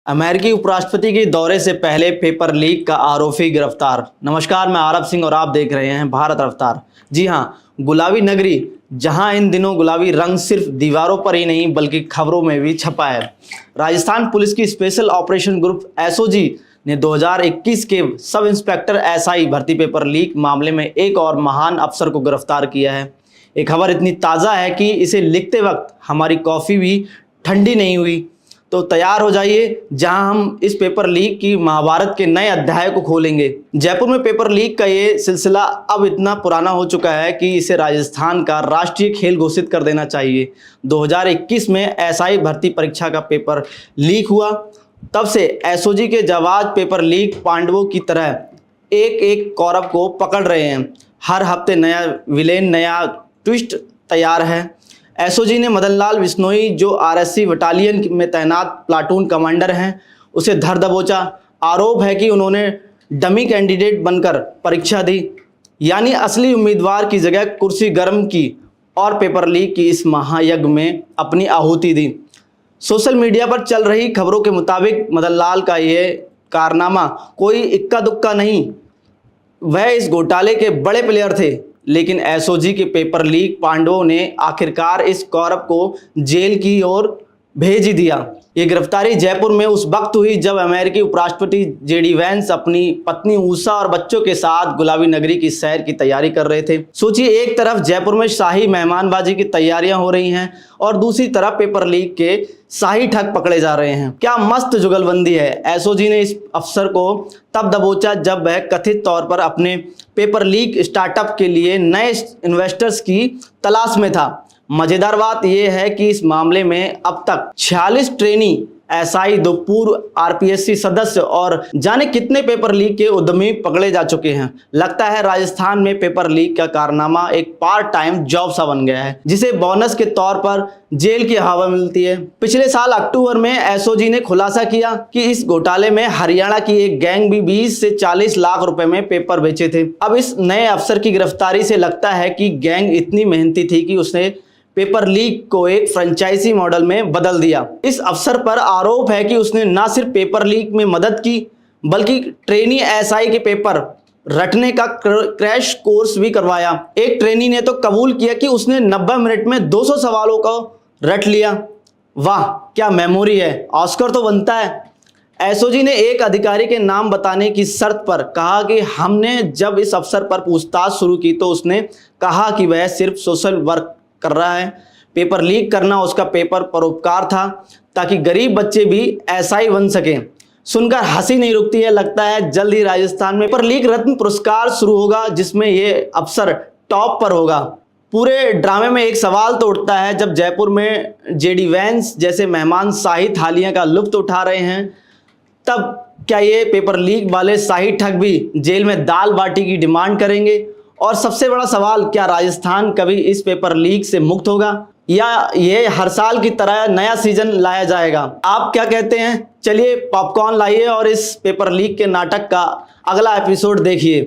अमेरिकी उपराष्ट्रपति के दौरे से पहले पेपर लीक का आरोपी गिरफ्तार। नमस्कार, मैं आरब सिंह और आप देख रहे हैं भारत रफ्तार। जी हाँ, गुलाबी नगरी, जहां इन दिनों गुलाबी रंग सिर्फ दीवारों पर ही नहीं बल्कि खबरों में भी छपा है। राजस्थान पुलिस की स्पेशल ऑपरेशन ग्रुप एसओजी ने 2021 के सब इंस्पेक्टर एसआई भर्ती पेपर लीक मामले में एक और महान अफसर को गिरफ्तार किया है। ये खबर इतनी ताज़ा है कि इसे लिखते वक्त हमारी कॉफ़ी भी ठंडी नहीं हुई। तो तैयार हो जाइए, जहां हम इस पेपर लीक की महाभारत के नए अध्याय को खोलेंगे। जयपुर में पेपर लीक का ये सिलसिला अब इतना पुराना हो चुका है कि इसे राजस्थान का राष्ट्रीय खेल घोषित कर देना चाहिए। 2021 में एसआई भर्ती परीक्षा का पेपर लीक हुआ, तब से एसओजी के जाबाज पेपर लीक पांडवों की तरह एक एक कौरव को पकड़ रहे हैं। हर हफ्ते नया विलेन, नया ट्विस्ट तैयार है। एसओजी ने मदन लाल बिश्नोई, जो आरएससी बटालियन में तैनात प्लाटून कमांडर हैं, उसे धर दबोचा। आरोप है कि उन्होंने डमी कैंडिडेट बनकर परीक्षा दी, यानी असली उम्मीदवार की जगह कुर्सी गर्म की और पेपर लीक की इस महायज्ञ में अपनी आहुति दी। सोशल मीडिया पर चल रही खबरों के मुताबिक मदन लाल का यह कारनामा कोई इक्का दुक्का नहीं, वह इस घोटाले के बड़े प्लेयर थे। लेकिन एसओजी के पेपर लीक पांडवों ने आखिरकार इस कौरव को जेल की ओर भेज ही दिया। ये गिरफ्तारी जयपुर में उस वक्त हुई जब अमेरिकी उपराष्ट्रपति जेडी वैंस अपनी पत्नी ऊषा और बच्चों के साथ गुलाबी नगरी की सैर की तैयारी कर रहे थे। सोचिए, एक तरफ जयपुर में शाही मेहमानबाजी की तैयारियां हो रही हैं और दूसरी तरफ पेपर लीक के शाही ठग पकड़े जा रहे हैं। क्या मस्त जुगलबंदी है। एसओजी ने इस अफसर को तब दबोचा जब वह कथित तौर पर अपने पेपर लीक स्टार्टअप के लिए नए इन्वेस्टर्स की तलाश में था। मजेदार बात यह है कि इस मामले में अब तक 46 ट्रेनी एसआई, 2 पूर्व आरपीएससी सदस्य और जाने कितने पेपर लीक के उद्यमी पकड़े जा चुके हैं। लगता है राजस्थान में पेपर लीक का कारनामा एक पार्ट टाइम जॉब सा बन गया है, जिसे बोनस के तौर पर जेल की हवा मिलती है। पिछले साल अक्टूबर में एसओजी ने खुलासा किया कि इस घोटाले में हरियाणा की एक गैंग भी 20 से 40 लाख रुपए में पेपर बेचे थे। अब इस नए अफसर की गिरफ्तारी से लगता है कि गैंग इतनी मेहनती थी कि उसने पेपर लीक को एक फ्रेंचाइजी मॉडल में बदल दिया। इस अफसर पर आरोप है कि उसने न सिर्फ पेपर लीक में मदद की बल्कि ट्रेनी एसआई के पेपर रटने का क्रैश कोर्स भी करवाया। एक ट्रेनी ने तो कबूल किया कि उसने 90 मिनट में 200 सवालों को रट लिया। वाह, क्या मेमोरी है, ऑस्कर तो बनता है। एसओजी ने एक अधिकारी के नाम बताने की शर्त पर कहा कि हमने जब इस अफसर पर पूछताछ शुरू की तो उसने कहा कि वह सिर्फ सोशल वर्क कर रहा है। पेपर लीक करना उसका पेपर परोपकार था ताकि गरीब बच्चे भी एसआई बन सकें। सुनकर हंसी नहीं रुकती है। लगता है जल्द ही राजस्थान में पेपर लीक रत्न पुरस्कार शुरू होगा, जिसमें ये अफसर टॉप पर होगा। पूरे ड्रामे में एक सवाल तो उठता है, जब जयपुर में जेडी वैंस जैसे मेहमान शाही थालियां का लुत्फ उठा रहे हैं, तब क्या ये पेपर लीक वाले शाही ठग भी जेल में दाल बाटी की डिमांड करेंगे? और सबसे बड़ा सवाल, क्या राजस्थान कभी इस पेपर लीक से मुक्त होगा या ये हर साल की तरह नया सीजन लाया जाएगा? आप क्या कहते हैं? चलिए पॉपकॉर्न लाइए और इस पेपर लीक के नाटक का अगला एपिसोड देखिए।